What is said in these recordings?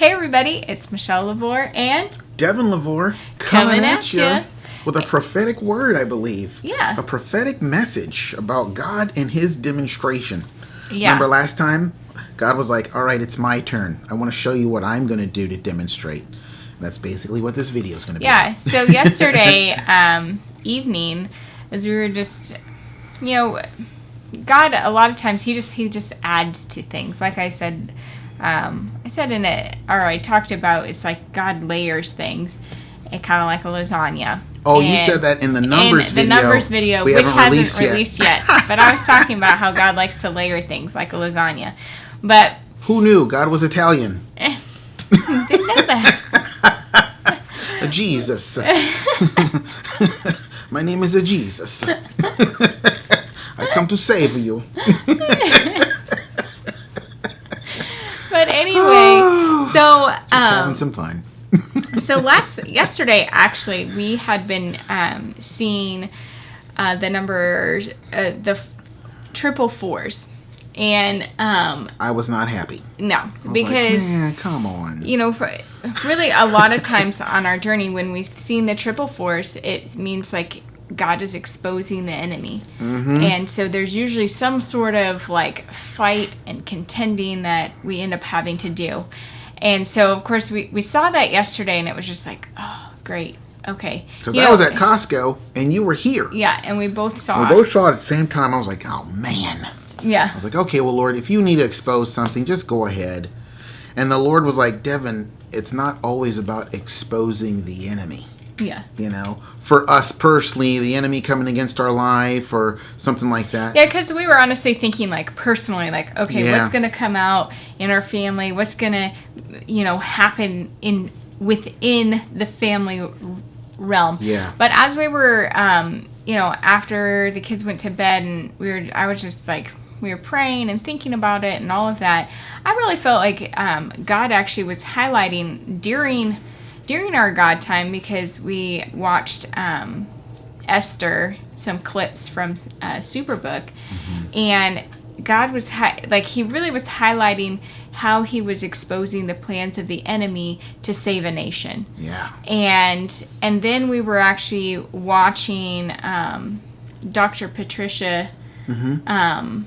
Hey everybody, it's Michelle LaVore and Devin LaVore coming at you with a prophetic word, I believe. Yeah. A prophetic message about God and his demonstration. Yeah. Remember last time? God was like, all right, it's my turn. I want to show you what I'm going to do to demonstrate. And that's basically what this video is going to be. Yeah, so yesterday evening, as we were just, God, a lot of times he just adds to things. Like I said, I talked about, it's like God layers things, and kind of like a lasagna. Oh, you said that in the numbers video. The numbers video, which hasn't released yet. But I was talking about how God likes to layer things like a lasagna. But who knew God was Italian? Didn't know that. A Jesus. My name is a Jesus. I come to save you. But anyway, so just having some fun. So yesterday, actually, we had been seeing the numbers, the triple fours, and I was not happy. No, because like, man, come on. Really, a lot of times on our journey, when we've seen the triple fours, it means like God is exposing the enemy. Mm-hmm. And so there's usually some sort of like fight and contending that we end up having to do. And so, of course, we saw that yesterday, and it was just like, oh, great. Okay. Because I was at Costco, and you were here. Yeah, and we both saw it. We both saw it at the same time. I was like, oh, man. Yeah. I was like, okay, well, Lord, if you need to expose something, just go ahead. And the Lord was like, Devin, it's not always about exposing the enemy. Yeah. For us personally, the enemy coming against our life or something like that. Yeah, because we were honestly thinking, like, personally, like, okay, what's going to come out in our family? What's going to, happen within the family realm? Yeah. But as we were, after the kids went to bed and I was just like, we were praying and thinking about it and all of that, I really felt like God actually was highlighting during our God time, because we watched Esther, some clips from Superbook, mm-hmm. and God was he really was highlighting how he was exposing the plans of the enemy to save a nation. Yeah. And then we were actually watching Dr. Patricia, mm-hmm.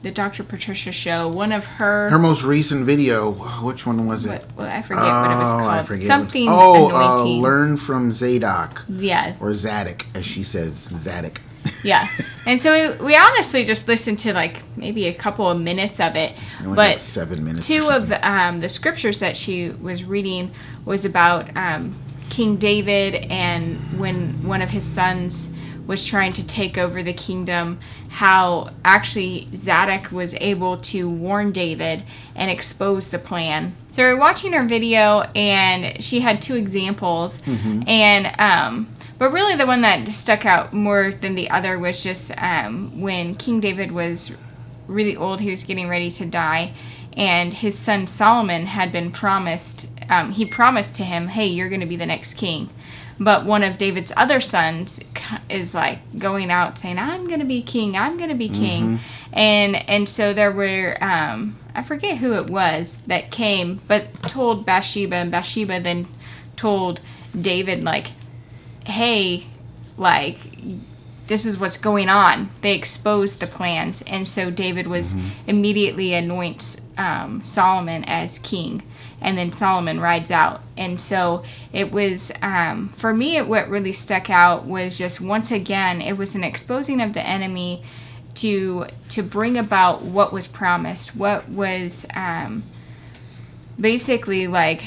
The Dr. Patricia show, one of her most recent video. Which one was it? I forget what it was called. I forget. Something anointing. Learn from Zadok. Yeah. Or Zadok, as she says. Zadok. Yeah. And so we honestly just listened to like maybe a couple of minutes of it. Only but like 7 minutes. Two of the scriptures that she was reading was about King David, and when one of his sons was trying to take over the kingdom, how actually Zadok was able to warn David and expose the plan. So we were watching her video, and she had two examples, mm-hmm. and but really the one that stuck out more than the other was just when King David was really old, he was getting ready to die, and his son Solomon had been promised, he promised to him, hey, you're going to be the next king. But one of David's other sons is like going out saying, I'm going to be king, I'm going to be king. Mm-hmm. And so there were, I forget who it was that came, but told Bathsheba, and Bathsheba then told David, like, hey, like, this is what's going on. They exposed the plans. And so David was mm-hmm. immediately anoints Solomon as king. And then Solomon rides out. And so it was, for me, what really stuck out was just, once again, it was an exposing of the enemy to bring about what was promised, what was basically like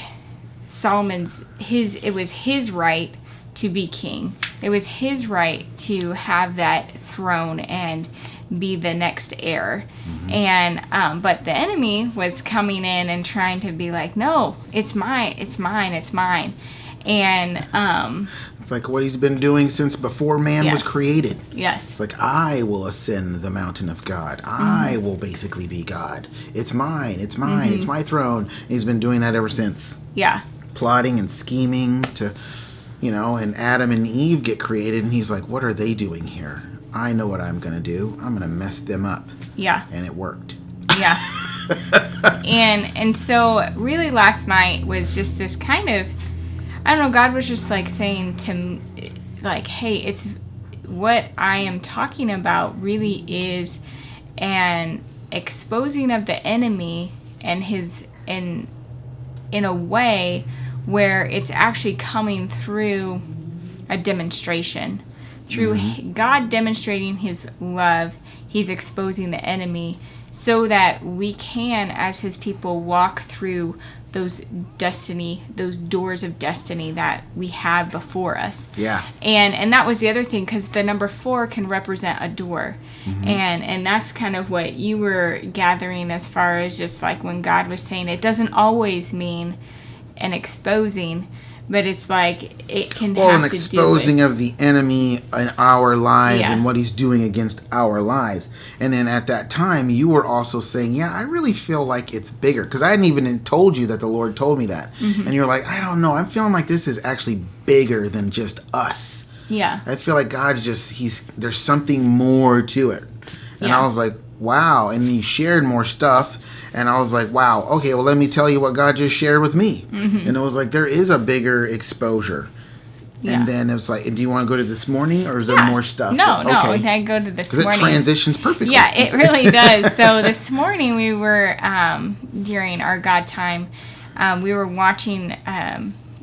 it was his right to be king. It was his right to have that throne and be the next heir. Mm-hmm. And but the enemy was coming in and trying to be like, no, it's mine, it's mine, it's mine. And it's like what he's been doing since before man was created. Yes. It's like, I will ascend the mountain of God. Mm-hmm. I will basically be God. It's mine, it's mine, mm-hmm. it's my throne. And he's been doing that ever since. Yeah. Plotting and scheming to, and Adam and Eve get created, and he's like, what are they doing here? I know what I'm going to do. I'm going to mess them up. Yeah. And it worked. Yeah. And so really last night was just this kind of, I don't know, God was just like saying to me, like, hey, it's what I am talking about really is an exposing of the enemy and his in a way where it's actually coming through a demonstration. Through God demonstrating his love, he's exposing the enemy so that we can, as his people, walk through those doors of destiny that we have before us. Yeah. And that was the other thing, because the number 4 can represent a door. And that's kind of what you were gathering as far as just like when God was saying it doesn't always mean an exposing, but it's like it can have an to exposing do with, of the enemy in our lives Yeah. and what he's doing against our lives. And then at that time, you were also saying, yeah, I really feel like it's bigger. Because I hadn't even told you that the Lord told me that. And you're like, I don't know. I'm feeling like this is actually bigger than just us. Yeah. I feel like God there's something more to it. And Yeah. I was like, wow. And you shared more stuff. And I was like, wow, okay, well, let me tell you what God just shared with me. And it was like, there is a bigger exposure. Yeah. And then it was like, do you want to go to this morning, or is there more stuff? No, Okay. I go to this Because morning. it transitions perfectly. Yeah, it really does. So this morning we were, during our God time, we were watching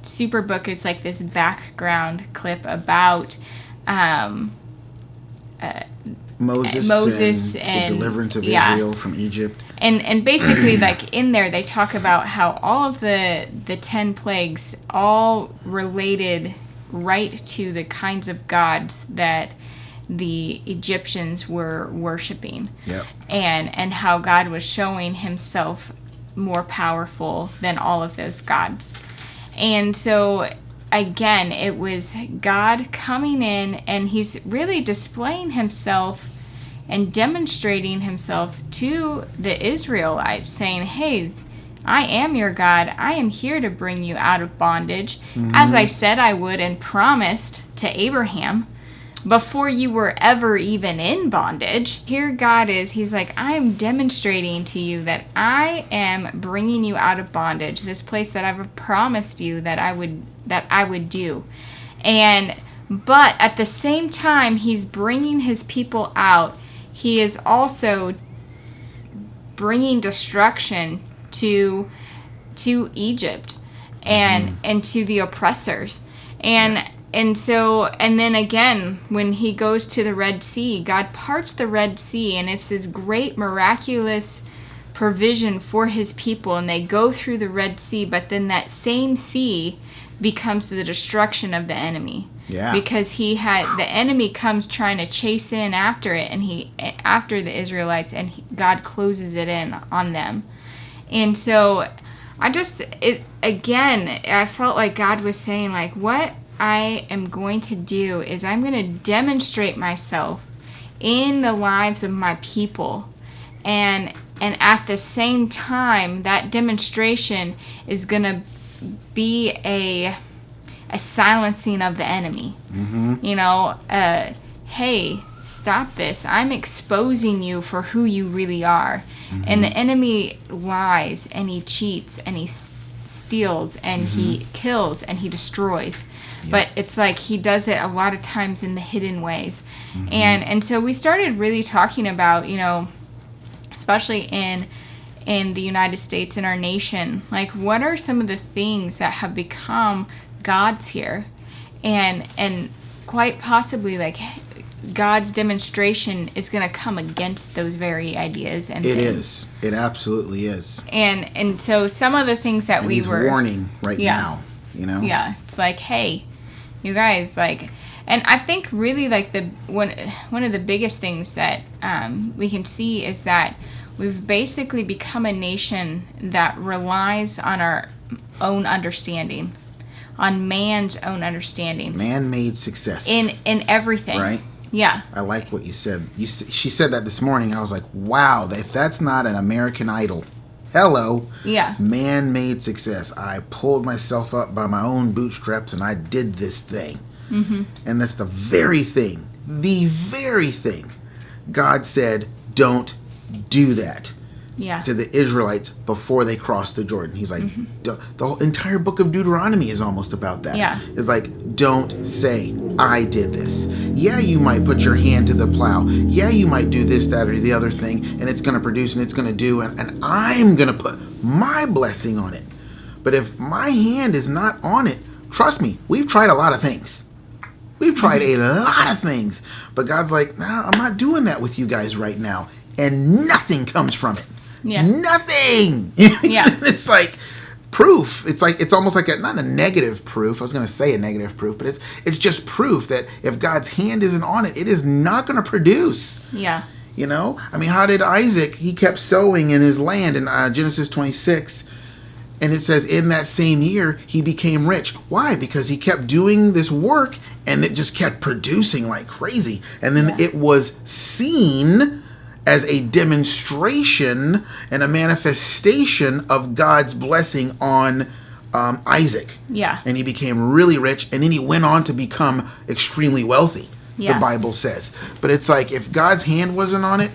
Superbook. It's like this background clip about Moses and the deliverance of yeah. Israel from Egypt. And basically, like in there, they talk about how all of the 10 plagues all related right to the kinds of gods that the Egyptians were worshiping. Yep. And how God was showing himself more powerful than all of those gods. And so, again, it was God coming in, and he's really displaying himself and demonstrating himself to the Israelites, saying, hey, I am your God. I am here to bring you out of bondage, as I said I would and promised to Abraham before you were ever even in bondage. Here God is. He's like, I am demonstrating to you that I am bringing you out of bondage, this place that I've promised you that I would do. But at the same time he's bringing his people out, he is also bringing destruction to Egypt and to the oppressors. And so, and then again, when he goes to the Red Sea, God parts the Red Sea, and it's this great miraculous provision for his people, and they go through the Red Sea, but then that same sea becomes the destruction of the enemy. Yeah. Because the enemy comes trying to chase in after it, and after the Israelites, and God closes it in on them. And so I felt like God was saying, like, what I am going to do is I'm going to demonstrate myself in the lives of my people. And at the same time, that demonstration is going to be a silencing of the enemy. You know, hey, stop this. I'm exposing you for who you really are. And the enemy lies, and he cheats, and he steals, and he kills, and he destroys. But it's like he does it a lot of times in the hidden ways. And so we started really talking about, you know, especially in the United States, in our nation, like, what are some of the things that have become gods here? And quite possibly, like, God's demonstration is going to come against those very ideas and It things. is. It absolutely is. And so some of the things that He's warning right now, you know? Yeah, it's like, hey, you guys, like, and I think really, like, one of the biggest things that we can see is that we've basically become a nation that relies on our own understanding, on man's own understanding. Man-made success. In everything. Right? Yeah. I like what you said. She said that this morning. I was like, wow, if that's not an American Idol. Hello. Yeah. Man-made success. I pulled myself up by my own bootstraps and I did this thing. And that's the very thing God said, don't do that. to the Israelites before they crossed the Jordan. He's like, the whole entire book of Deuteronomy is almost about that. Yeah. It's like, don't say, I did this. Yeah, you might put your hand to the plow. Yeah, you might do this, that, or the other thing, and it's going to produce and it's going to do, and I'm going to put my blessing on it. But if my hand is not on it, trust me, we've tried a lot of things. We've tried a lot of things. But God's like, no, I'm not doing that with you guys right now. And nothing comes from it. Yeah. Nothing. Yeah. It's like proof. It's almost like not a negative proof. I was going to say a negative proof, but it's just proof that if God's hand isn't on it, it is not going to produce. Yeah. You know? I mean, how did Isaac, he kept sowing in his land in Genesis 26. And it says in that same year, he became rich. Why? Because he kept doing this work and it just kept producing like crazy. And then it was seen as a demonstration and a manifestation of God's blessing on Isaac. Yeah. And he became really rich. And then he went on to become extremely wealthy, the Bible says. But it's like if God's hand wasn't on it,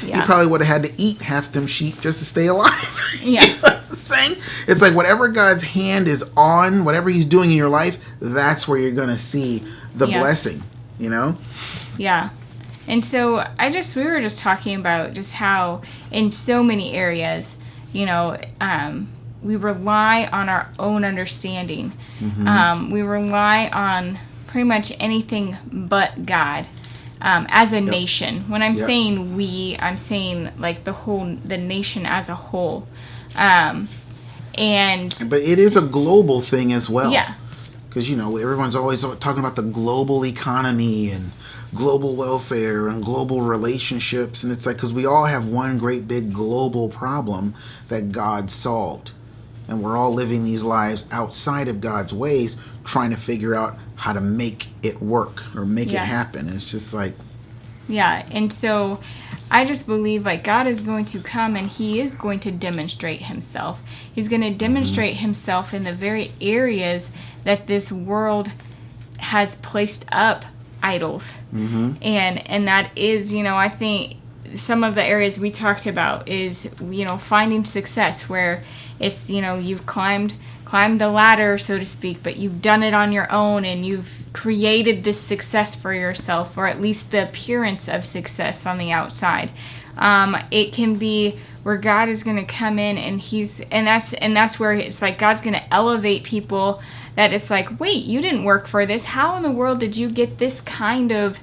he probably would have had to eat half them sheep just to stay alive. Yeah. You know what I'm saying? It's like whatever God's hand is on, whatever he's doing in your life, that's where you're going to see the blessing, you know? Yeah. And so we were just talking about just how in so many areas, you know, we rely on our own understanding. We rely on pretty much anything but God. As a nation. When I'm saying we, I'm saying like the nation as a whole. But it is a global thing as well. Yeah. Because, you know, everyone's always talking about the global economy and global welfare and global relationships. And it's like, because we all have one great big global problem that God solved. And we're all living these lives outside of God's ways, trying to figure out how to make it work or make it happen. It's just like... Yeah, and so I just believe like God is going to come and he is going to demonstrate himself. He's going to demonstrate himself in the very areas that this world has placed up idols. And that is, you know, I think some of the areas we talked about is, you know, finding success where it's, you know, you've climbed the ladder, so to speak, but you've done it on your own and you've created this success for yourself, or at least the appearance of success on the outside. It can be where God is going to come in and that's where it's like God's going to elevate people that it's like, wait, you didn't work for this. How in the world did you get this kind of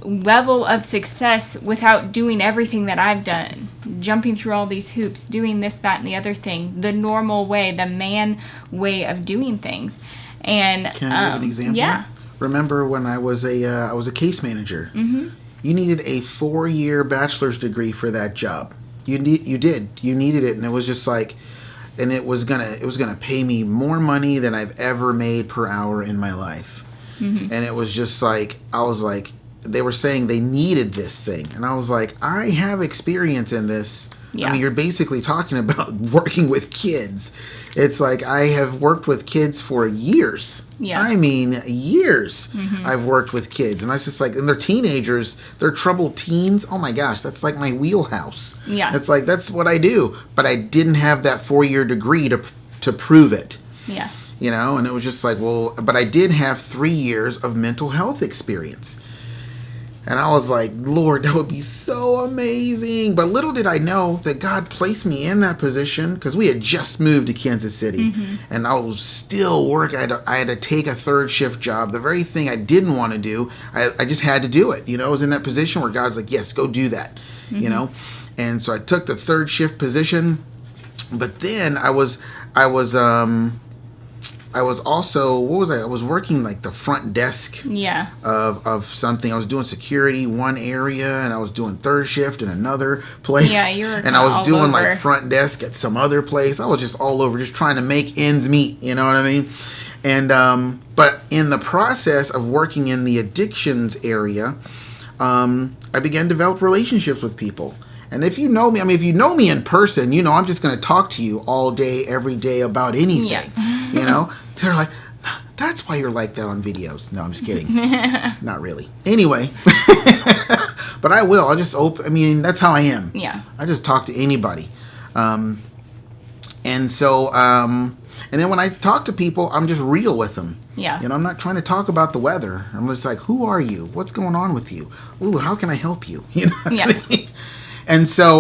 level of success without doing everything that I've done, jumping through all these hoops, doing this, that, and the other thing, the normal way, the man way of doing things. And can I give an example? Yeah. Remember when I was a case manager? You needed a 4-year bachelor's degree for that job. You did. You needed it, and it was just like, and it was gonna pay me more money than I've ever made per hour in my life. And it was just like, I was like, they were saying they needed this thing. And I was like, I have experience in this. I mean, you're basically talking about working with kids. It's like I have worked with kids for years. I mean, years I've worked with kids. And I was just like, and they're teenagers. They're troubled teens. Oh my gosh, that's like my wheelhouse. It's like, that's what I do. But I didn't have that 4-year degree to prove it. You know, and it was just like, well, but I did have 3 years of mental health experience. And I was like, Lord, that would be so amazing. But little did I know that God placed me in that position because we had just moved to Kansas City. And I was still working. I had to take a 3rd shift job. The very thing I didn't want to do, I just had to do it. You know, I was in that position where God's like, yes, go do that. You know. And so I took the 3rd shift position. But then I was also, what was I? I was working like the front desk of something. I was doing security one area, and I was doing 3rd shift in another place. You were and I was doing over. like front desk at some other place. I was just all over, just trying to make ends meet. You know what I mean? And but in the process of working in the addictions area, I began to develop relationships with people. And if you know me, I mean, if you know me in person, you know I'm just going to talk to you all day, every day about anything. You know? They're like, that's why you're like that on videos. No, I'm just kidding. Not really. Anyway. But But I will. I'll just open. I mean, that's how I am. Yeah. I just talk to anybody. And so, and then when I talk to people, I'm just real with them. Yeah. You know, I'm not trying to talk about the weather. I'm just like, who are you? What's going on with you? Ooh, how can I help you? You know what Yeah. I mean? And so,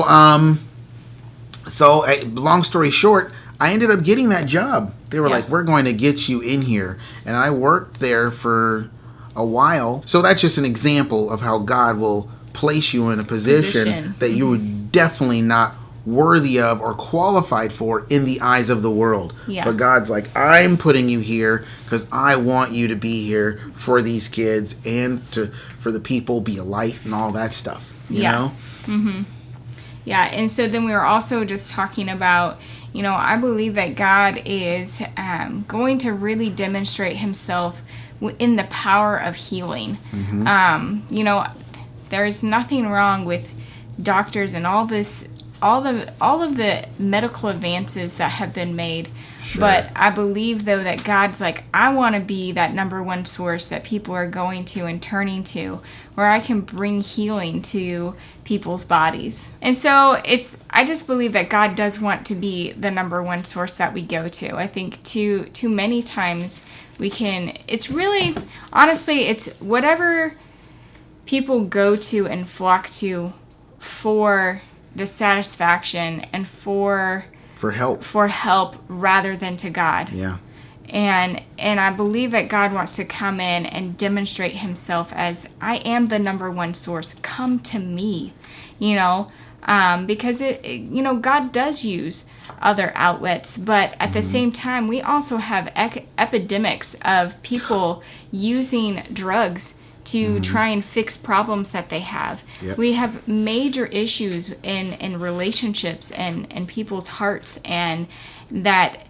long story short, I ended up getting that job. They were like, we're going to get you in here. And I worked there for a while. So that's just an example of how God will place you in a position that you were definitely not worthy of or qualified for in the eyes of the world. Yeah. But God's like, I'm putting you here because I want you to be here for these kids and for the people, be a light and all that stuff. You know? Mm-hmm. Yeah, and so then we were also just talking about, you know, I believe that God is going to really demonstrate himself in the power of healing. Mm-hmm. You know, there's nothing wrong with doctors and all of the medical advances that have been made. Sure. But I believe, though, that God's like, I want to be that number one source that people are going to and turning to, where I can bring healing to people's bodies. And so I just believe that God does want to be the number one source that we go to. I think too many times it's really, honestly, it's whatever people go to and flock to for the satisfaction and for help rather than to God. Yeah. And I believe that God wants to come in and demonstrate himself as, I am the number one source. Come to me, you know, because you know, God does use other outlets, but at the same time, we also have epidemics of people using drugs to try and fix problems that they have. Yep. We have major issues in relationships and people's hearts, and that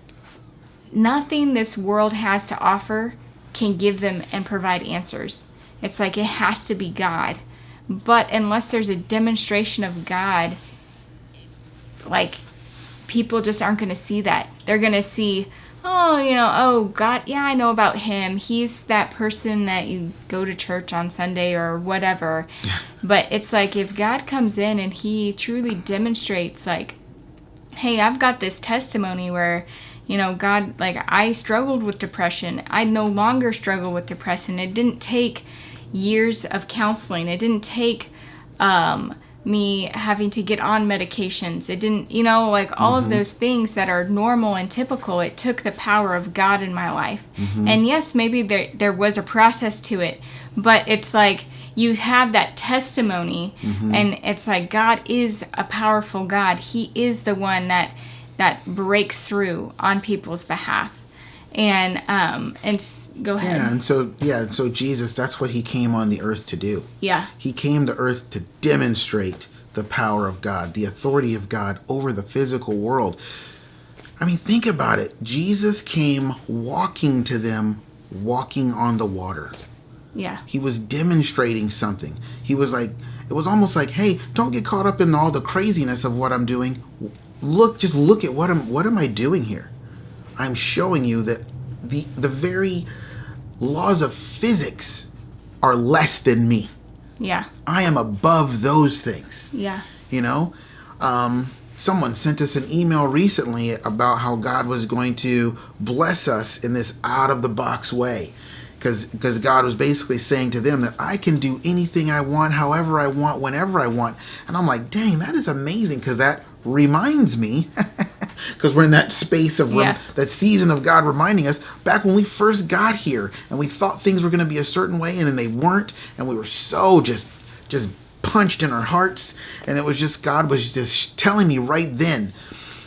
nothing this world has to offer can give them and provide answers. It's like it has to be God. But unless there's a demonstration of God, like, people just aren't going to see that. They're going to see, oh, you know, oh, God, yeah, I know about him. He's that person that you go to church on Sunday or whatever. But it's like, if God comes in and he truly demonstrates, like, hey, I've got this testimony where, you know, God, like, I struggled with depression. I no longer struggle with depression. It didn't take years of counseling. It didn't take me having to get on medications. It didn't, you know, like all of those things that are normal and typical. It took the power of God in my life. And yes, maybe there was a process to it, but it's like you have that testimony, and it's like God is a powerful God. He is the one that breaks through on people's behalf. And go ahead. Yeah, so Jesus, that's what he came on the earth to do. Yeah. He came to earth to demonstrate the power of God, the authority of God over the physical world. I mean, think about it. Jesus came walking to them, walking on the water. Yeah. He was demonstrating something. He was like, it was almost like, hey, don't get caught up in all the craziness of what I'm doing. Just look at what am I doing here? I'm showing you that the very laws of physics are less than me. Yeah. I am above those things. Yeah. You know? Someone sent us an email recently about how God was going to bless us in this out-of-the-box way. Because God was basically saying to them that I can do anything I want, however I want, whenever I want. And I'm like, dang, that is amazing, because that reminds me, because we're in that space of that season of God reminding us back when we first got here and we thought things were going to be a certain way and then they weren't, and we were so just punched in our hearts, and it was just, God was just telling me right then,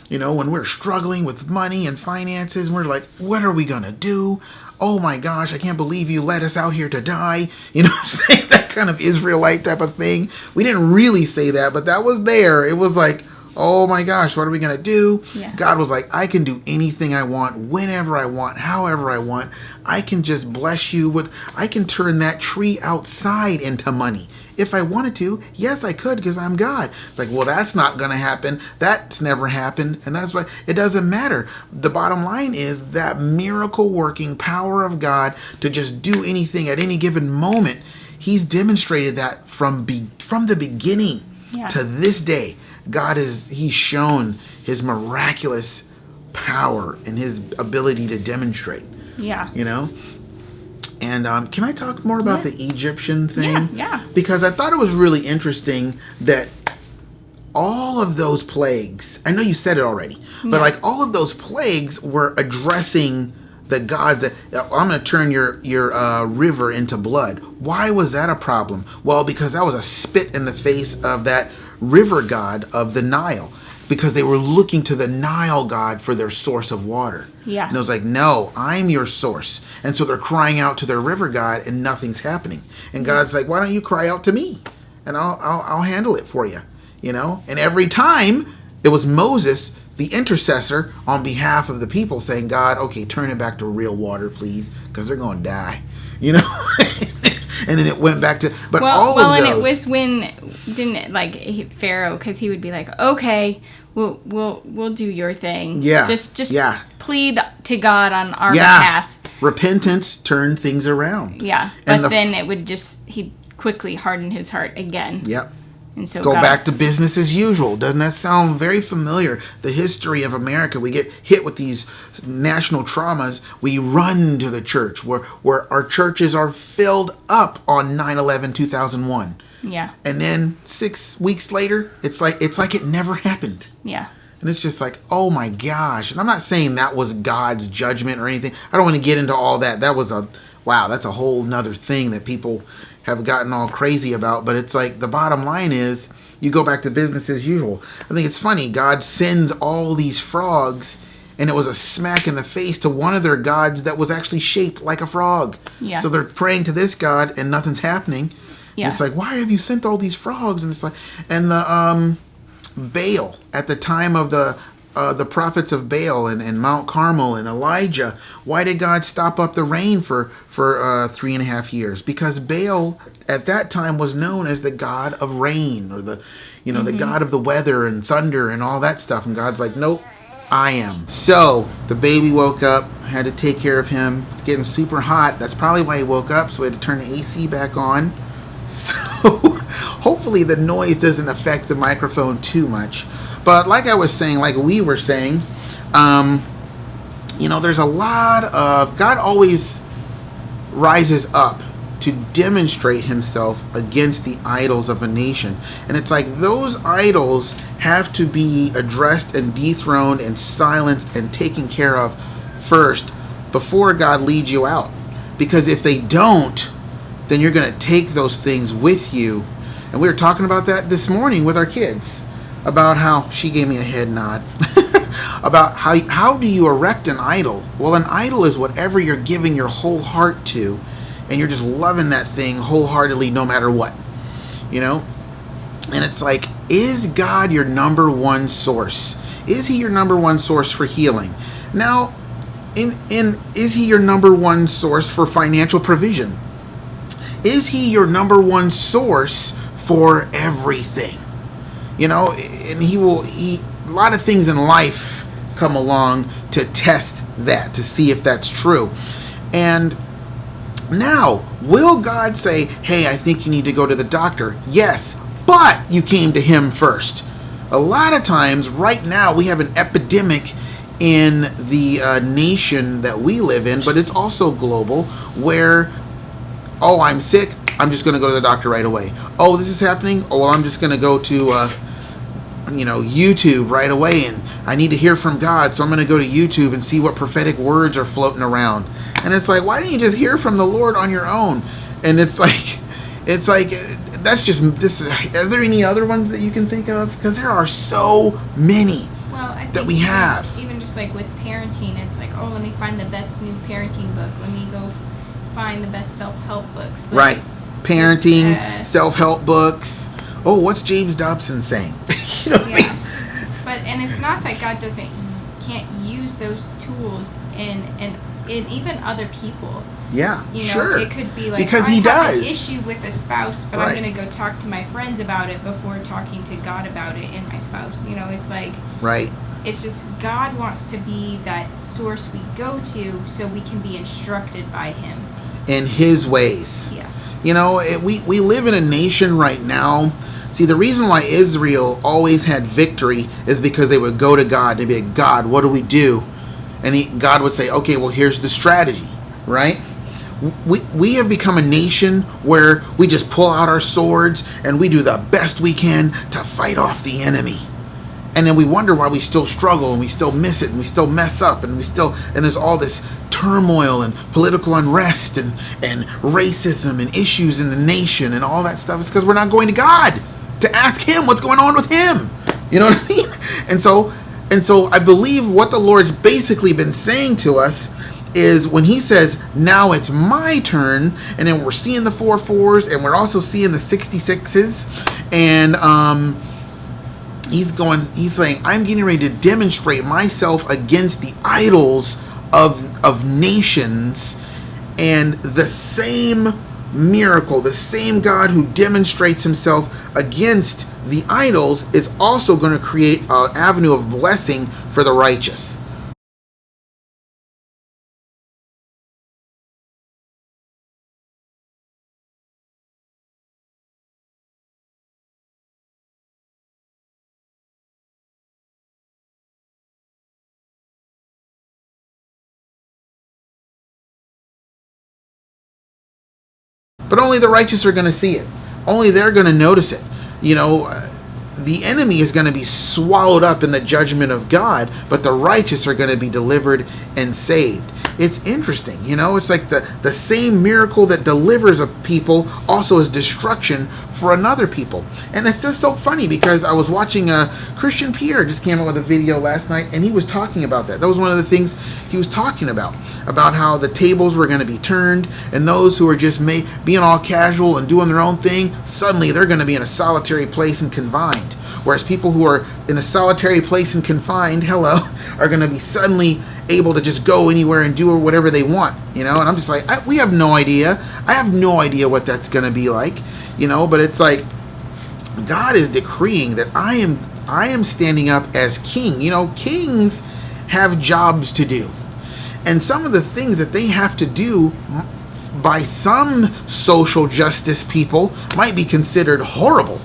you know, when we're struggling with money and finances, and we're like, what are we going to do? Oh my gosh, I can't believe you let us out here to die. You know what I'm saying? That kind of Israelite type of thing. We didn't really say that, but that was there. It was like, oh my gosh, what are we going to do? Yeah. God was like, I can do anything I want, whenever I want, however I want. I can just bless you I can turn that tree outside into money. If I wanted to, yes, I could, because I'm God. It's like, well, that's not going to happen. That's never happened. And that's why it doesn't matter. The bottom line is that miracle working power of God to just do anything at any given moment. He's demonstrated that from the beginning to this day. He's shown his miraculous power and his ability to demonstrate. Yeah. You know? And can I talk more about the Egyptian thing? Yeah. Because I thought it was really interesting that all of those plagues, I know you said it already, but like all of those plagues were addressing the gods that, I'm going to turn your river into blood. Why was that a problem? Well, because that was a spit in the face of that river god of the Nile. Because they were looking to the Nile god for their source of water. Yeah. And it was like, no, I'm your source. And so they're crying out to their river god and nothing's happening. And God's like, why don't you cry out to me? And I'll handle it for you. You know? And every time it was Moses, the intercessor, on behalf of the people saying, God, okay, turn it back to real water, please, because they're going to die. You know? And then it went back to, but all of those. And it was when, didn't it, like Pharaoh, because he would be like, okay, we'll do your thing. Yeah. Just plead to God on our behalf. Repentance turned things around. Yeah. But then it would he'd quickly harden his heart again. Yep. And so go back to business as usual. Doesn't that sound very familiar? The history of America. We get hit with these national traumas. We run to the church where our churches are filled up on 9/11/2001. Yeah. And then 6 weeks later, it's like it never happened. Yeah. And it's just like, oh my gosh. And I'm not saying that was God's judgment or anything. I don't want to get into all that. That was that's a whole nother thing that people have gotten all crazy about. But it's like, the bottom line is, you go back to business as usual. I think it's funny. God sends all these frogs, and it was a smack in the face to one of their gods that was actually shaped like a frog. Yeah. So they're praying to this god, and nothing's happening. Yeah. And it's like, why have you sent all these frogs? And it's like, and the Baal, at the time of the prophets of Baal and Mount Carmel and Elijah, why did God stop up the rain for 3.5 years? Because Baal at that time was known as the god of rain, or the god of the weather and thunder and all that stuff. And God's like, nope, I am. So the baby woke up, had to take care of him. It's getting super hot. That's probably why he woke up. So we had to turn the AC back on. So hopefully the noise doesn't affect the microphone too much. But like I was saying, like we were saying, there's a lot of, God always rises up to demonstrate himself against the idols of a nation. And it's like those idols have to be addressed and dethroned and silenced and taken care of first before God leads you out. Because if they don't, then you're going to take those things with you. And we were talking about that this morning with our kids. About how she gave me a head nod. About how do you erect an idol? Well, an idol is whatever you're giving your whole heart to, and you're just loving that thing wholeheartedly no matter what. And it's like, is God your number one source? Is he your number one source for healing? Now, is he your number one source for financial provision? Is he your number one source for everything? And a lot of things in life come along to test that, to see if that's true. And now, will God say, hey, I think you need to go to the doctor? Yes, but you came to him first. A lot of times, right now, we have an epidemic in the nation that we live in, but it's also global, where, oh, I'm sick, I'm just going to go to the doctor right away. Oh, this is happening? Oh, well, I'm just going to go to YouTube right away, and I need to hear from God, so I'm going to go to YouTube and see what prophetic words are floating around. And it's like, why don't you just hear from the Lord on your own? And it's like that's just this. Are there any other ones that you can think of? Because there are so many that we have. Even just like with parenting, it's like, oh, let me find the best new parenting book. Let me go find the best self-help books. Right. Parenting, self-help books. Oh, what's James Dobson saying? What I mean? And it's not that God can't use those tools in even other people. Yeah, sure. It could be like, because I he have does. an issue with a spouse, but I'm going to go talk to my friends about it before talking to God about it and my spouse. It's like, right. It's just God wants to be that source we go to so we can be instructed by him. In his ways. Yeah. You know, we live in a nation right now. See, the reason why Israel always had victory is because they would go to God. They'd be like, God, what do we do? And God would say, okay, well, here's the strategy, right? We have become a nation where we just pull out our swords and we do the best we can to fight off the enemy. And then we wonder why we still struggle and we still miss it and we still mess up and there's all this turmoil and political unrest and racism and issues in the nation and all that stuff. It's because we're not going to God to ask him what's going on with him. You know what I mean? And so I believe what the Lord's basically been saying to us is when he says, now it's my turn, and then we're seeing the 4-4s and we're also seeing the 66s, and he's saying, I'm getting ready to demonstrate myself against the idols of nations, and the same miracle, the same God who demonstrates himself against the idols is also going to create an avenue of blessing for the righteous. But only the righteous are going to see it. Only they're going to notice it. You know, the enemy is going to be swallowed up in the judgment of God, but the righteous are going to be delivered and saved. It's interesting, you know, it's like the same miracle that delivers a people also is destruction for another people. And it's just so funny because I was watching Christian Pierre just came out with a video last night, and he was talking about that. That was one of the things he was talking about how the tables were going to be turned, and those who are just being all casual and doing their own thing, suddenly they're going to be in a solitary place and confined. Whereas people who are in a solitary place and confined, are going to be suddenly able to just go anywhere and do whatever they want, you know. And I'm just like, we have no idea. I have no idea what that's going to be like, you know. But it's like God is decreeing that I am standing up as king. You know, kings have jobs to do, and some of the things that they have to do by some social justice people might be considered horrible,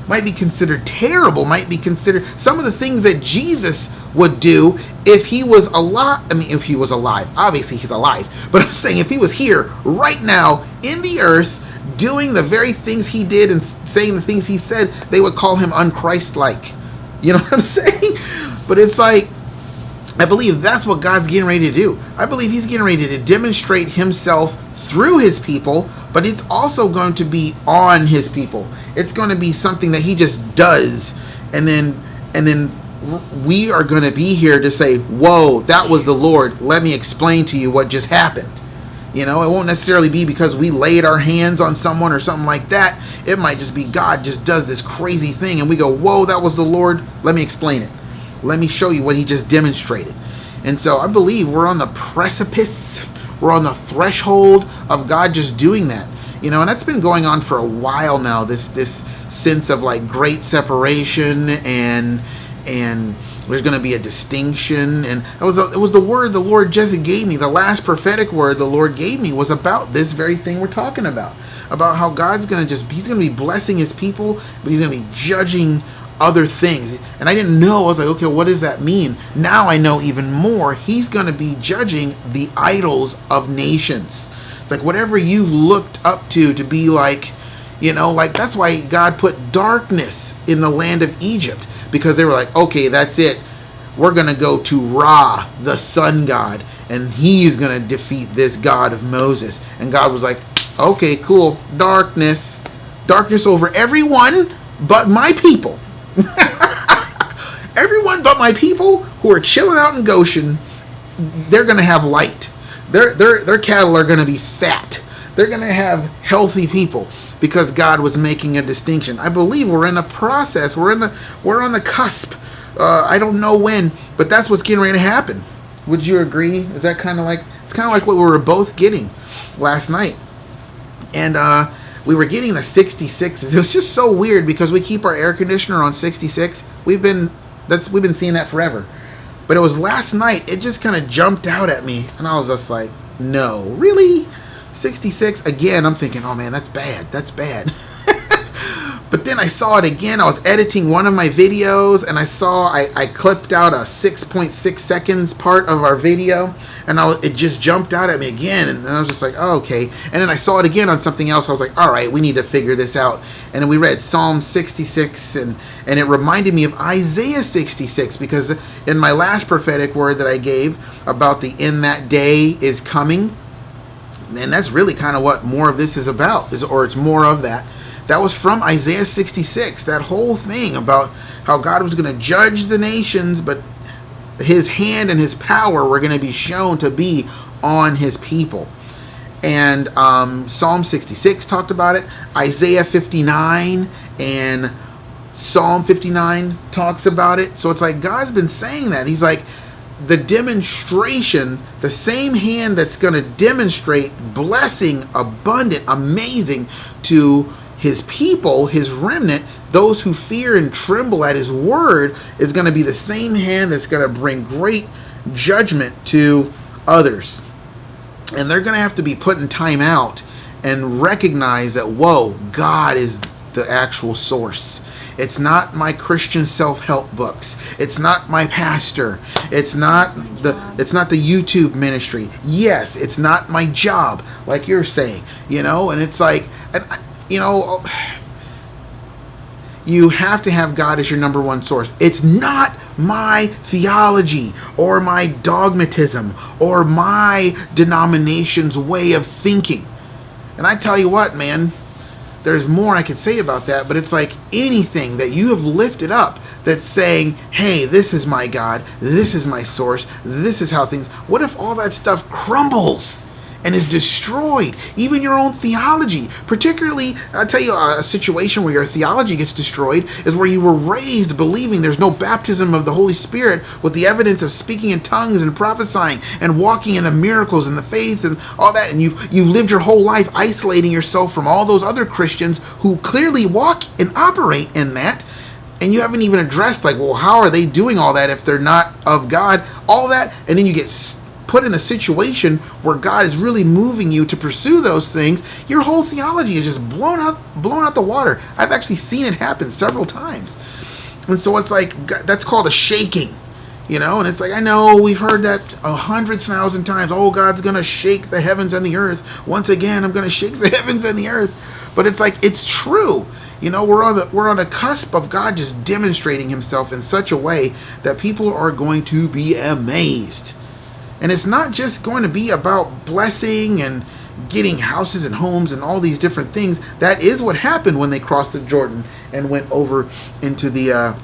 might be considered terrible, might be considered some of the things that Jesus would do if he was alive. I mean, if he was alive, obviously he's alive, but I'm saying if he was here right now in the earth doing the very things he did and saying the things he said, they would call him unchristlike. You know what I'm saying? But it's like, I believe that's what God's getting ready to do. I believe he's getting ready to demonstrate himself through his people, but it's also going to be on his people. It's going to be something that he just does, and then we are going to be here to say, whoa, that was the Lord. Let me explain to you what just happened. You know, it won't necessarily be because we laid our hands on someone or something like that. It might just be God just does this crazy thing and we go, whoa, that was the Lord. Let me explain it. Let me show you what he just demonstrated. And so I believe we're on the precipice. We're on the threshold of God just doing that. You know, and that's been going on for a while now, this sense of like great separation and there's going to be a distinction. And it was the word the Lord just gave me. The last prophetic word the Lord gave me was about this very thing we're talking about how God's going to he's going to be blessing his people, but he's going to be judging other things. And I didn't know. I was like, okay, what does that mean? Now I know even more. He's going to be judging the idols of nations. It's like whatever you've looked up to be like, you know, like that's why God put darkness in the land of Egypt, because they were like, okay, that's it. We're going to go to Ra, the sun god, and he's going to defeat this God of Moses. And God was like, okay, cool. Darkness over everyone but my people. Everyone but my people who are chilling out in Goshen, they're going to have light. Their cattle are going to be fat. They're going to have healthy people because God was making a distinction. I believe we're in a process. We're on the cusp. I don't know when, but that's what's getting ready to happen. Would you agree? Is that kind of like, it's kind of like what we were both getting last night. And we were getting the 66s. It was just so weird because we keep our air conditioner on 66. We've been seeing that forever. But it was last night, it just kind of jumped out at me, and I was just like, no, really? 66, again, I'm thinking, oh man, that's bad. That's bad. But then I saw it again. I was editing one of my videos, and I clipped out a 6.6 seconds part of our video, and it just jumped out at me again, and I was just like, oh, okay. And then I saw it again on something else. I was like, all right, we need to figure this out. And then we read Psalm 66, and it reminded me of Isaiah 66, because in my last prophetic word that I gave about the "in that day" is coming, and that's really kind of what more of this is about, or it's more of that. That was from Isaiah 66, that whole thing about how God was going to judge the nations, but his hand and his power were going to be shown to be on his people. And Psalm 66 talked about it. Isaiah 59 and Psalm 59 talks about it. So it's like God's been saying that. He's like, the demonstration, the same hand that's going to demonstrate blessing, abundant, amazing to his people, his remnant, those who fear and tremble at his word, is going to be the same hand that's going to bring great judgment to others. And they're going to have to be put in time out and recognize that, whoa, God is the actual source. It's not my Christian self-help books. It's not my pastor. It's not the YouTube ministry. Yes, it's not my job, like you're saying, and it's like, you have to have God as your number one source. It's not my theology or my dogmatism or my denomination's way of thinking. And I tell you what, man, there's more I could say about that, but it's like anything that you have lifted up that's saying, hey, this is my God, this is my source, this is how things... What if all that stuff crumbles and is destroyed? Even your own theology. Particularly, I'll tell you, a situation where your theology gets destroyed is where you were raised believing there's no baptism of the Holy Spirit with the evidence of speaking in tongues and prophesying and walking in the miracles and the faith and all that. And you've lived your whole life isolating yourself from all those other Christians who clearly walk and operate in that. And you haven't even addressed, like, well, how are they doing all that if they're not of God? All that. And then you get put in a situation where God is really moving you to pursue those things. Your whole theology is just blown out the water. I've actually seen it happen several times. And so it's like, that's called a shaking, and it's like, I know we've heard that 100,000 times. Oh, God's going to shake the heavens and the earth. Once again, I'm going to shake the heavens and the earth. But it's like, it's true. We're on the cusp of God just demonstrating himself in such a way that people are going to be amazed. And it's not just going to be about blessing and getting houses and homes and all these different things. That is what happened when they crossed the Jordan and went over into the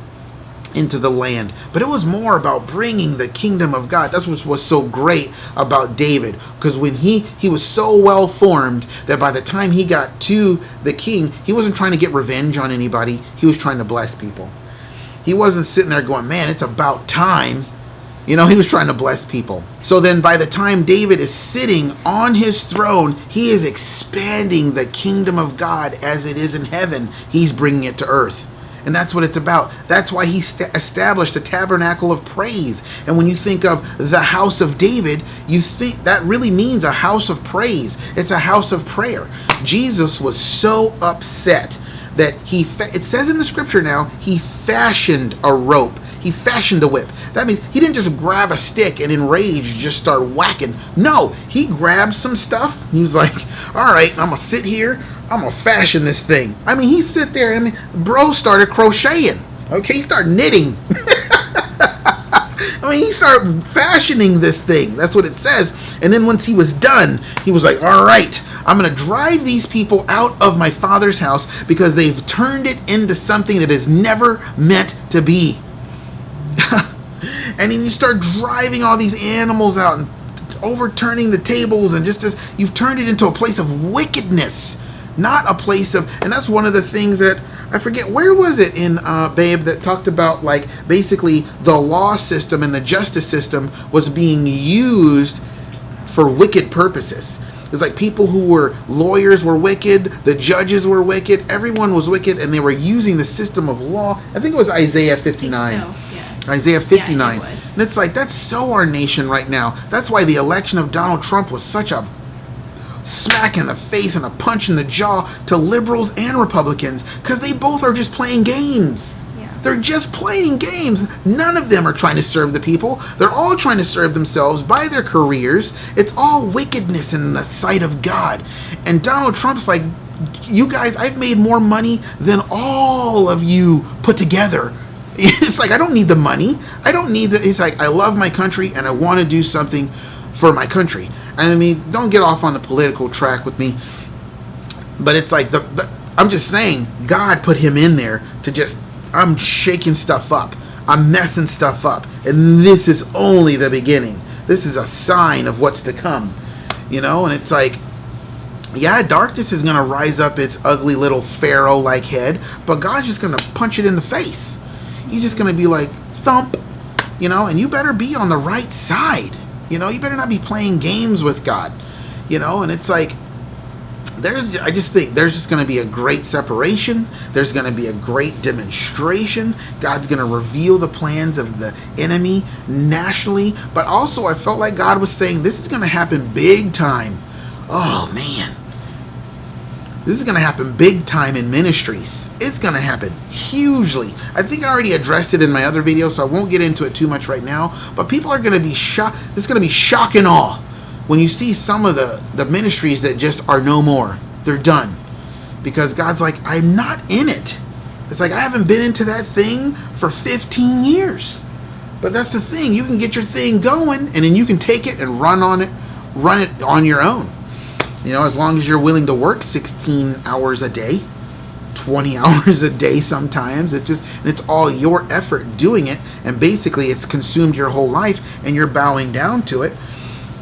land. But it was more about bringing the kingdom of God. That's what was so great about David. Because when he was so well formed that by the time he got to the king, he wasn't trying to get revenge on anybody. He was trying to bless people. He wasn't sitting there going, man, it's about time. He was trying to bless people. So then by the time David is sitting on his throne, he is expanding the kingdom of God as it is in heaven. He's bringing it to earth. And that's what it's about. That's why he established a tabernacle of praise. And when you think of the house of David, you think that really means a house of praise. It's a house of prayer. Jesus was so upset that it says in the scripture now, he fashioned a rope. He fashioned a whip. That means he didn't just grab a stick and in rage just start whacking. No, he grabbed some stuff. He was like, all right, I'm going to sit here. I'm going to fashion this thing. He sit there. Bro started crocheting. Okay, he started knitting. He started fashioning this thing. That's what it says. And then once he was done, he was like, all right, I'm going to drive these people out of my Father's house because they've turned it into something that is never meant to be. And then you start driving all these animals out and overturning the tables, and just as you've turned it into a place of wickedness, not a place of... And that's one of the things that I forget, where was it in Babe that talked about, like, basically the law system and the justice system was being used for wicked purposes. It was like people who were lawyers were wicked, the judges were wicked, everyone was wicked, and they were using the system of law. I think it was Isaiah 59. I think so, yeah. Isaiah 59. Yeah, and it's like, that's so our nation right now. That's why the election of Donald Trump was such a smack in the face and a punch in the jaw to liberals and Republicans, because they both are just playing games. They're just playing games. None of them are trying to serve the people. They're all trying to serve themselves by their careers. It's all wickedness in the sight of God. And Donald Trump's like, you guys, I've made more money than all of you put together. It's like, I don't need the money. I don't need that. He's like, I love my country and I want to do something for my country. I mean, don't get off on the political track with me. But it's like, I'm just saying, God put him in there to just, I'm shaking stuff up. I'm messing stuff up. And this is only the beginning. This is a sign of what's to come. And it's like, yeah, darkness is going to rise up its ugly little pharaoh-like head, but God's just going to punch it in the face. He's just going to be like, thump, and you better be on the right side. You better not be playing games with God. And it's like, I just think there's just going to be a great separation. There's going to be a great demonstration. God's going to reveal the plans of the enemy nationally. But also, I felt like God was saying this is going to happen big time. Oh, man. This is going to happen big time in ministries. It's going to happen hugely. I think I already addressed it in my other video, so I won't get into it too much right now. But people are going to be shocked. It's going to be shock and awe when you see some of the ministries that just are no more. They're done. Because God's like, I'm not in it. It's like, I haven't been into that thing for 15 years. But that's the thing. You can get your thing going, and then you can take it and run it on your own. As long as you're willing to work 16 hours a day, 20 hours a day sometimes. It's all your effort doing it. And basically, it's consumed your whole life, and you're bowing down to it.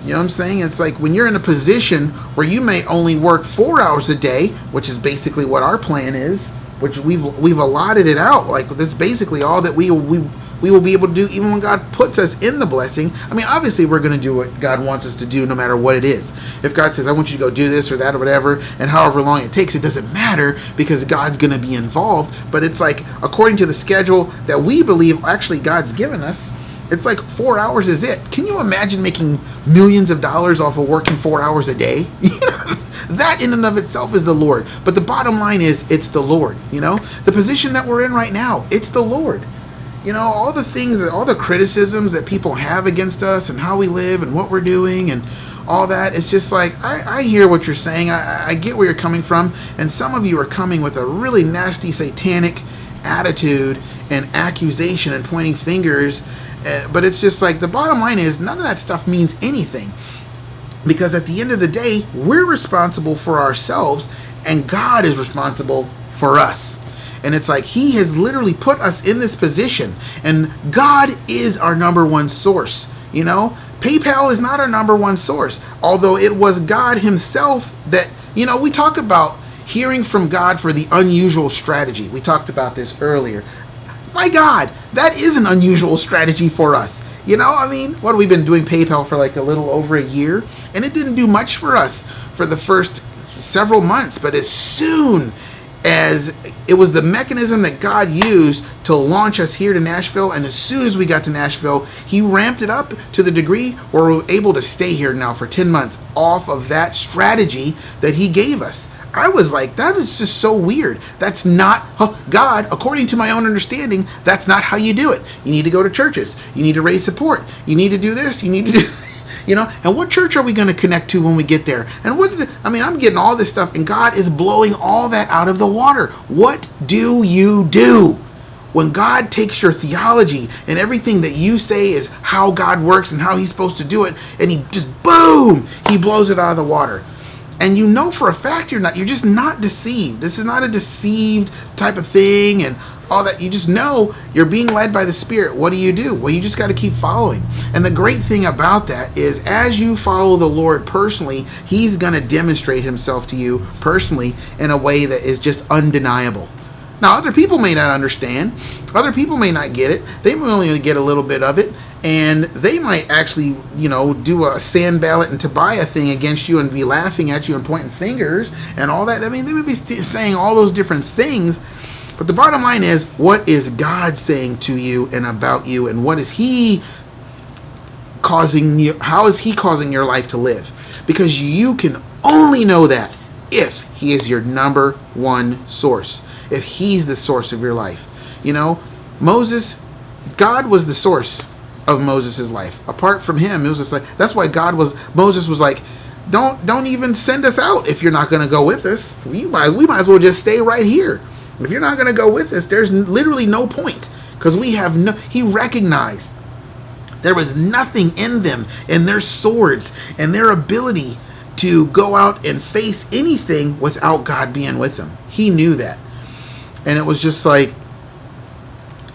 You know what I'm saying? It's like when you're in a position where you may only work 4 hours a day, which is basically what our plan is, which we've allotted it out. Like, that's basically all that we will be able to do, even when God puts us in the blessing. I mean, obviously, we're going to do what God wants us to do, no matter what it is. If God says, I want you to go do this or that or whatever, and however long it takes, it doesn't matter, because God's going to be involved. But it's like, according to the schedule that we believe actually God's given us, it's like 4 hours is it. Can you imagine making millions of dollars off of working 4 hours a day? That in and of itself is the Lord. But the bottom line is, it's the Lord. The position that we're in right now, it's the Lord. All the things, all the criticisms that people have against us and how we live and what we're doing and all that, it's just like, I hear what you're saying. I get where you're coming from. And some of you are coming with a really nasty satanic attitude and accusation and pointing fingers. But it's just like, the bottom line is, none of that stuff means anything. Because at the end of the day, we're responsible for ourselves, and God is responsible for us. And it's like, he has literally put us in this position, and God is our number one source. PayPal is not our number one source, although it was God himself that, we talk about hearing from God for the unusual strategy. We talked about this earlier. My God, that is an unusual strategy for us. I mean, what have we been doing PayPal for like a little over a year? And it didn't do much for us for the first several months. But as soon as it was the mechanism that God used to launch us here to Nashville, and as soon as we got to Nashville, he ramped it up to the degree where we're able to stay here now for 10 months off of that strategy that he gave us. I was like, that is just so weird. That's not God, according to my own understanding. That's not how you do it. You need to go to churches. You need to raise support. You need to do this. You need to do, and what church are we going to connect to when we get there? And I'm getting all this stuff, and God is blowing all that out of the water. What do you do when God takes your theology and everything that you say is how God works and how he's supposed to do it, and he just, boom, he blows it out of the water? And for a fact you're just not deceived. This is not a deceived type of thing and all that. You just know you're being led by the Spirit. What do? Well, you just got to keep following. And the great thing about that is, as you follow the Lord personally, he's going to demonstrate himself to you personally in a way that is just undeniable. Now, other people may not understand. Other people may not get it. They may only get a little bit of it. And they might actually, do a Sanballat and Tobiah thing against you and be laughing at you and pointing fingers and all that. I mean, they may be saying all those different things. But the bottom line is, what is God saying to you and about you? And what is he how is he causing your life to live? Because you can only know that if he is your number one source. If he's the source of your life. You know, God was the source of Moses' life. Apart from him, it was just like, that's why Moses was like, don't even send us out if you're not going to go with us. We might as well just stay right here. If you're not going to go with us, there's literally no point. Because he recognized there was nothing in them, in their swords, and their ability to go out and face anything without God being with them. He knew that. And it was just like,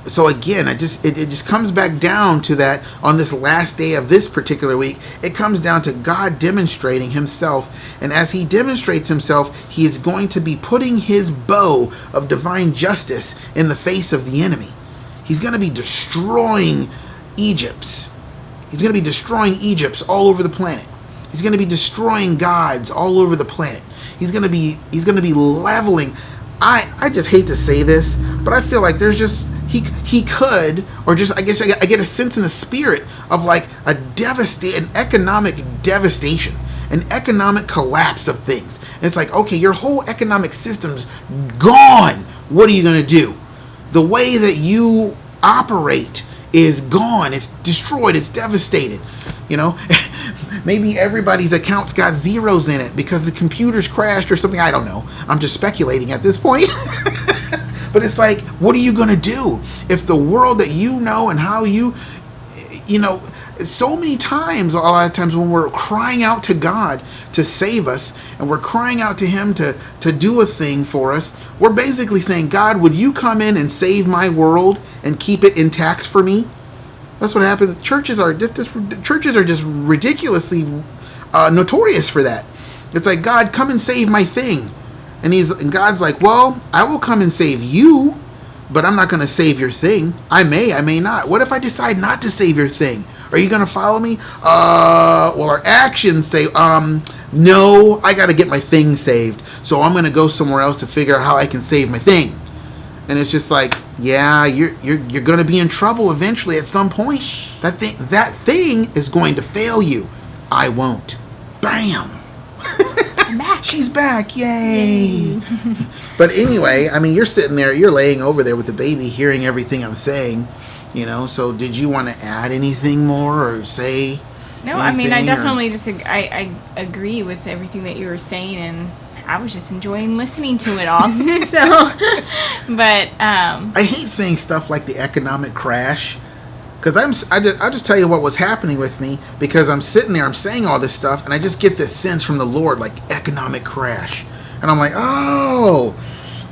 so again, it just comes back down to that on this last day of this particular week. It comes down to God demonstrating himself. And as he demonstrates himself, he is going to be putting his bow of divine justice in the face of the enemy. He's going to be destroying Egypts. He's going to be destroying Egypts all over the planet. He's going to be destroying gods all over the planet. He's going to be leveling. I just hate to say this, but I feel like there's just he could, or just I guess I get a sense in the spirit of like an economic devastation, an economic collapse of things. And it's like, okay, your whole economic system's gone. What are you going to do? The way that you operate is gone. It's destroyed. It's devastated. You know, maybe everybody's accounts got zeros in it because the computers crashed or something. I don't know. I'm just speculating at this point. But it's like, what are you going to do if the world that you know and how you know, so many times, a lot of times when we're crying out to God to save us and we're crying out to him to do a thing for us, we're basically saying, God, would you come in and save my world and keep it intact for me? That's what happens. Churches are just ridiculously notorious for that. It's like, God, come and save my thing. And God's like, well, I will come and save you, but I'm not going to save your thing. I may not. What if I decide not to save your thing? Are you going to follow me? Well, our actions say, no, I got to get my thing saved. So I'm going to go somewhere else to figure out how I can save my thing. And it's just like, yeah, you're going to be in trouble eventually at some point. That thing is going to fail you. I won't. Bam. She's back. Yay. But anyway, I mean, you're sitting there, you're laying over there with the baby, hearing everything I'm saying, you know. So did you want to add anything more or say No, I mean, I definitely I agree with everything that you were saying, and I was just enjoying listening to it all. But I hate saying stuff like the economic crash. Because I'll just tell you what was happening with me, because I'm sitting there, I'm saying all this stuff, and I just get this sense from the Lord, like economic crash. And I'm like, oh,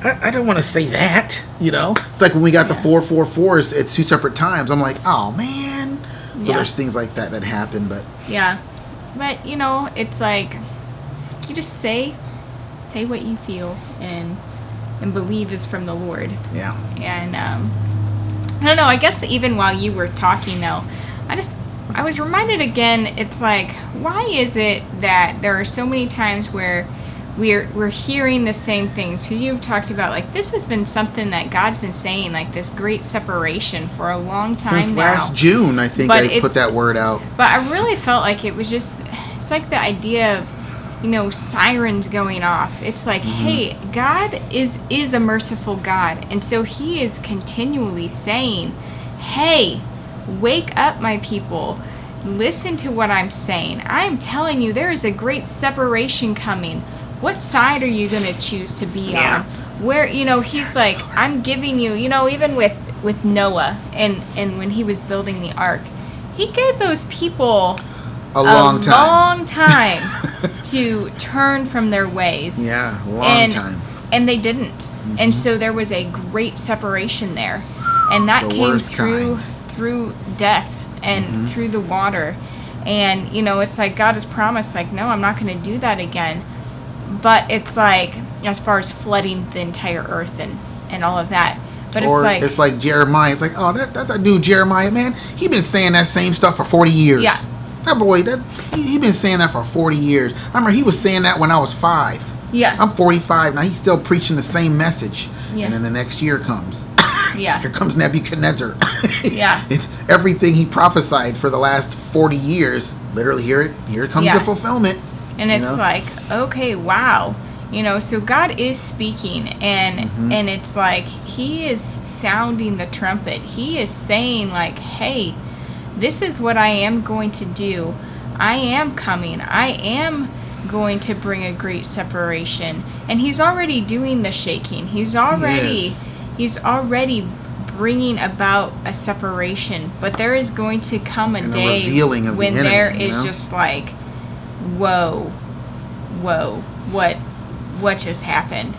I don't want to say that, you know? It's like when we got the 444s at 2 separate times. I'm like, oh, man. So there's things like that happen, but... Yeah. But, you know, it's like, you just say what you feel and believe is from the Lord. Yeah. And, I don't know, I guess even while you were talking, though, I was reminded again, it's like, why is it that there are so many times where we're hearing the same things? Because you've talked about, like, this has been something that God's been saying, like, this great separation for a long time Since now. last June, I think I put that word out. But I really felt like it was just, it's like the idea of, you know, sirens going off. It's like, hey, God is a merciful God. And so he is continually saying, hey, wake up, my people. Listen to what I'm saying. I'm telling you, there is a great separation coming. What side are you going to choose to be on? Where, you know, he's like, I'm giving you, you know, even with Noah and when he was building the ark, he gave those people a long time to turn from their ways. Yeah, long time. And they didn't. And so there was a great separation there. And that came through death and through the water. And, you know, it's like God has promised, like, no, I'm not going to do that again. But it's like, as far as flooding the entire earth and all of that. But it's like Jeremiah. It's like, oh, that's that dude Jeremiah, man. He been saying that same stuff for 40 years. Yeah. That boy, he been saying that for 40 years. I remember he was saying that when I was 5. Yeah. I'm 45 now. He's still preaching the same message. Yeah. And then the next year comes. Yeah. Here comes Nebuchadnezzar. Yeah. Everything he prophesied for the last 40 years, literally here comes the fulfillment. And it's like, okay, wow. So God is speaking, and it's like he is sounding the trumpet. He is saying like, hey, this is what I am going to do. I am coming. I am going to bring a great separation. And he's already doing the shaking. He's already bringing about a separation. But there is going to come a day when there is just like, whoa, what just happened?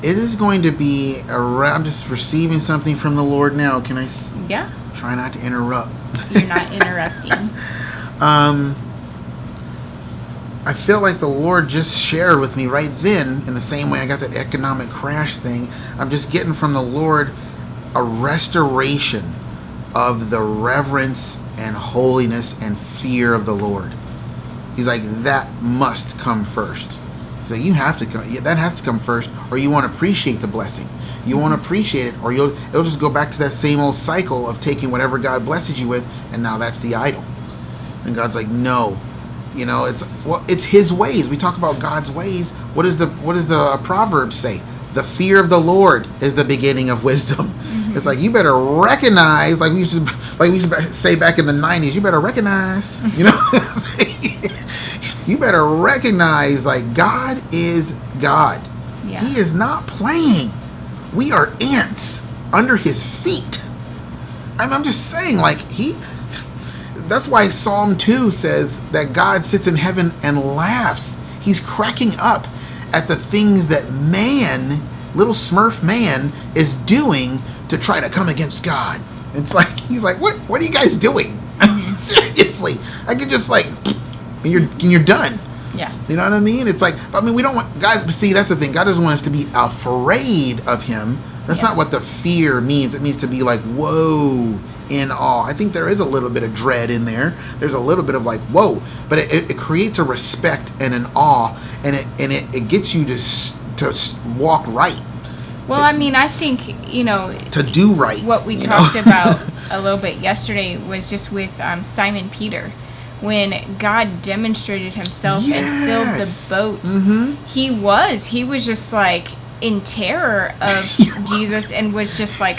It is going to be I'm just receiving something from the Lord now. Can I? Yeah. Try not to interrupt. You're not interrupting. I feel like the Lord just shared with me right then, in the same way I got that economic crash thing. I'm just getting from the Lord a restoration of the reverence and holiness and fear of the Lord. He's like, that must come first. He's like, you have to come. That has to come first, or you won't appreciate the blessing. You won't appreciate it, or it'll just go back to that same old cycle of taking whatever God blesses you with, and now that's the idol. And God's like, no. It's His ways. We talk about God's ways. What does the Proverbs say? The fear of the Lord is the beginning of wisdom. Mm-hmm. It's like, you better recognize, like we used to say back in the 90s, you better recognize, you better recognize, like, God is God. Yeah. He is not playing. We are ants under His feet. I'm just saying, like, that's why Psalm 2 says that God sits in heaven and laughs. He's cracking up at the things that man, little smurf man, is doing to try to come against God. It's like, he's like, what are you guys doing? Seriously. I could just like, and you're done. Yeah. You know what I mean? It's like, we don't want God. See, that's the thing. God doesn't want us to be afraid of Him. That's not what the fear means. It means to be like, whoa, in awe. I think there is a little bit of dread in there. There's a little bit of like, whoa, but it creates a respect and an awe, and it gets you to walk right. Well, I think, to do right. What we talked about a little bit yesterday was just with Simon Peter. When God demonstrated Himself and filled the boat, He was just like in terror of Jesus, and was just like,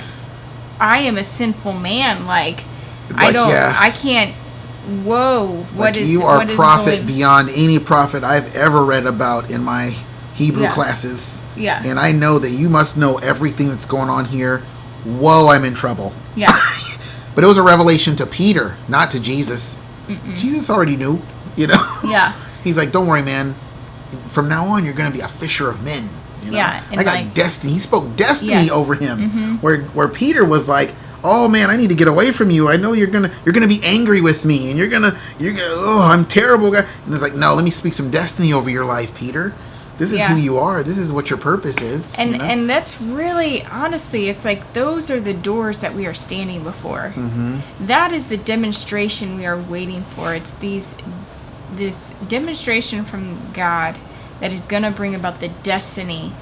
I am a sinful man. Like I can't. Whoa! You are a prophet beyond any prophet I've ever read about in my Hebrew classes. Yeah. And I know that you must know everything that's going on here. Whoa! I'm in trouble. Yeah. But it was a revelation to Peter, not to Jesus. Mm-mm. Jesus already knew. Yeah. He's like, don't worry, man. From now on, you're going to be a fisher of men. Yeah. I got destiny. He spoke destiny over him. Mm-hmm. Where Peter was like, oh man, I need to get away from you. I know you're gonna be angry with me, and you're gonna I'm terrible guy. And it's like, no, let me speak some destiny over your life, Peter. This is who you are. This is what your purpose is. And that's really, honestly, it's like those are the doors that we are standing before. Mm-hmm. That is the demonstration we are waiting for. It's this demonstration from God that is going to bring about the destiny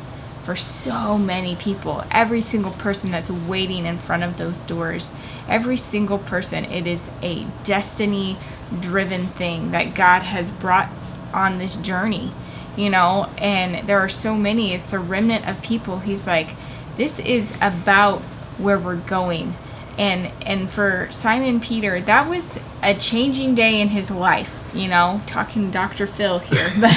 for so many people. Every single person that's waiting in front of those doors. Every single person. It is a destiny-driven thing that God has brought on this journey. And there are so many. It's the remnant of people. He's like, this is about where we're going. And for Simon Peter, that was a changing day in his life, talking Dr. Phil here, but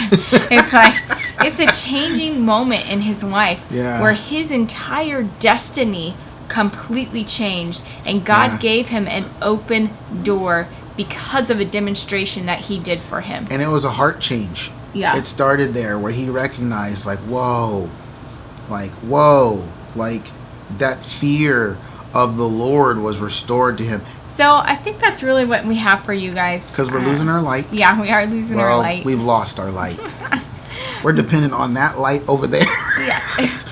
it's like, it's a changing moment in his life where his entire destiny completely changed, and God gave him an open door because of a demonstration that He did for him. And it was a heart change. Yeah. It started there where he recognized like that fear of the Lord was restored to him. So I think that's really what we have for you guys. Because we're losing our light. Yeah, we are losing our light. We've lost our light. We're dependent on that light over there. Yeah.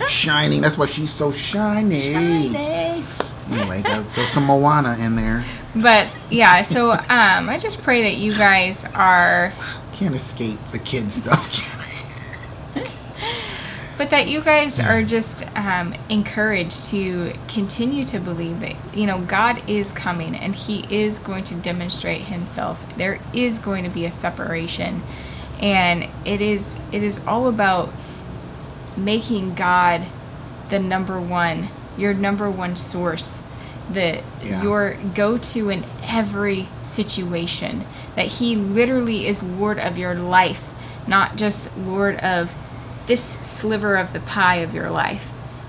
Shining. That's why she's so shiny. Anyway, gotta throw some Moana in there. But yeah, so I just pray that you guys are... Can't escape the kid stuff, can I? But that you guys are just encouraged to continue to believe that, God is coming and he is going to demonstrate himself. There is going to be a separation. And it is all about making God the number one, your number one source, your go-to in every situation. That he literally is Lord of your life, not just Lord of this sliver of the pie of your life.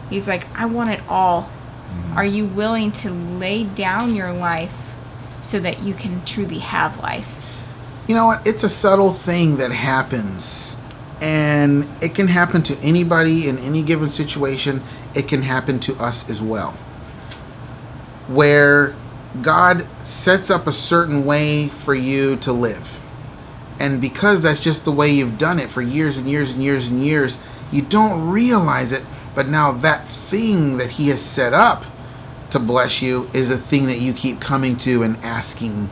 He's like, I want it all. Mm-hmm. Are you willing to lay down your life so that you can truly have life? You know what? It's a subtle thing that happens. And it can happen to anybody in any given situation. It can happen to us as well. Where God sets up a certain way for you to live. And because that's just the way you've done it for years and years and years and years, you don't realize it. But now that thing that he has set up to bless you is a thing that you keep coming to and asking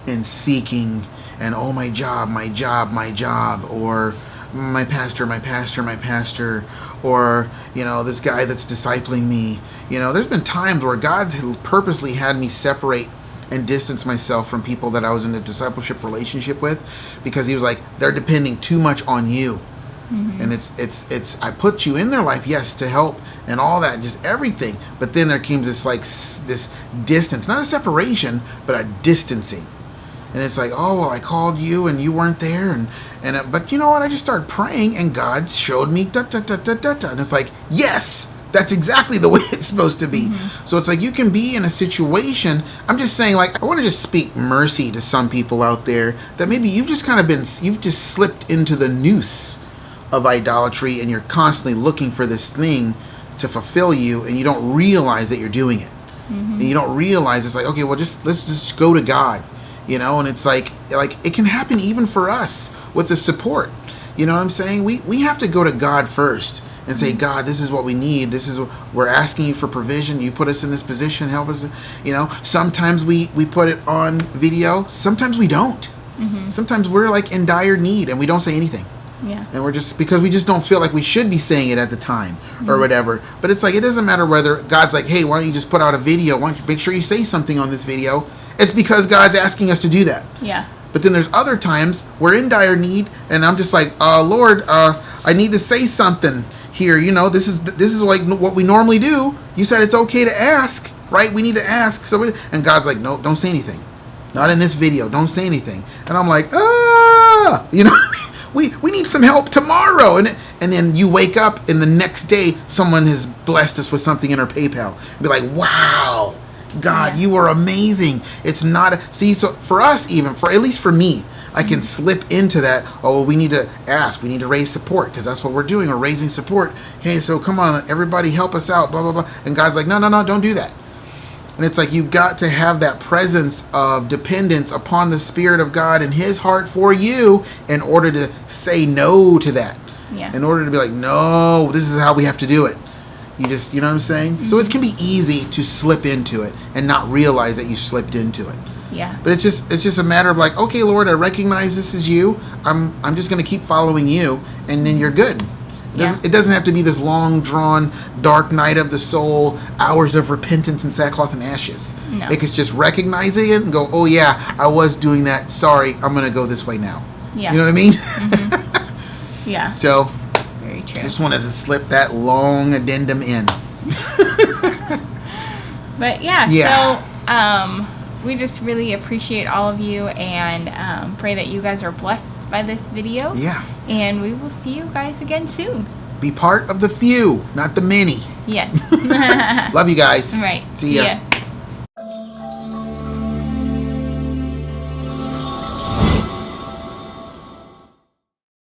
and seeking. And, oh, my job, or my pastor, or, this guy that's discipling me. There's been times where God's purposely had me separate and distance myself from people that I was in a discipleship relationship with, because he was like, they're depending too much on you. Mm-hmm. And it's I put you in their life, yes, to help and all that, just everything. But then there comes this distance, not a separation, but a distancing. And it's like, oh, well, I called you and you weren't there. But you know what? I just started praying and God showed me da. And it's like, yes, that's exactly the way it's supposed to be. Mm-hmm. So it's like you can be in a situation. I'm just saying, like, I want to just speak mercy to some people out there that maybe you've just slipped into the noose of idolatry and you're constantly looking for this thing to fulfill you and you don't realize that you're doing it. Mm-hmm. And you don't realize it's like, okay, well, let's just go to God. And it's like it can happen even for us with the support. You know what I'm saying? We have to go to God first and say, God, this is what we need. This is what we're asking you for provision. You put us in this position. Help us. Sometimes we put it on video. Sometimes we don't. Mm-hmm. Sometimes we're like in dire need and we don't say anything. Yeah. And we're just, because we just don't feel like we should be saying it at the time or whatever. But it's like, it doesn't matter whether God's like, hey, why don't you just put out a video? Why don't you make sure you say something on this video? It's because God's asking us to do that. Yeah. But then there's other times we're in dire need, and I'm just like, Lord, I need to say something here. This is like what we normally do. You said it's okay to ask, right? We need to ask. And God's like, no, don't say anything. Not in this video. Don't say anything. And I'm like, we need some help tomorrow. And then you wake up, and the next day someone has blessed us with something in our PayPal. And be like, wow. God, you are amazing. It's not so for us, at least for me, I can slip into that. Oh, well, we need to ask, we need to raise support, because that's what we're doing. We're raising support. Hey, so come on, everybody help us out, blah, blah, blah. And God's like, no, don't do that. And it's like, you've got to have that presence of dependence upon the Spirit of God and his heart for you in order to say no to that. Yeah. In order to be like, no, this is how we have to do it. You know what I'm saying? Mm-hmm. So it can be easy to slip into it and not realize that you slipped into it. Yeah. But it's just a matter of like, okay, Lord, I recognize this is you. I'm just going to keep following you, and then you're good. It doesn't have to be this long drawn dark night of the soul, hours of repentance and sackcloth and ashes. No. It's just recognizing it and go, oh yeah, I was doing that. Sorry, I'm going to go this way now. Yeah. You know what I mean? Mm-hmm. Yeah. So. Very true. I just wanted to slip that long addendum in. But so we just really appreciate all of you and pray that you guys are blessed by this video. Yeah. And we will see you guys again soon. Be part of the few, not the many. Yes. Love you guys. All right. See ya.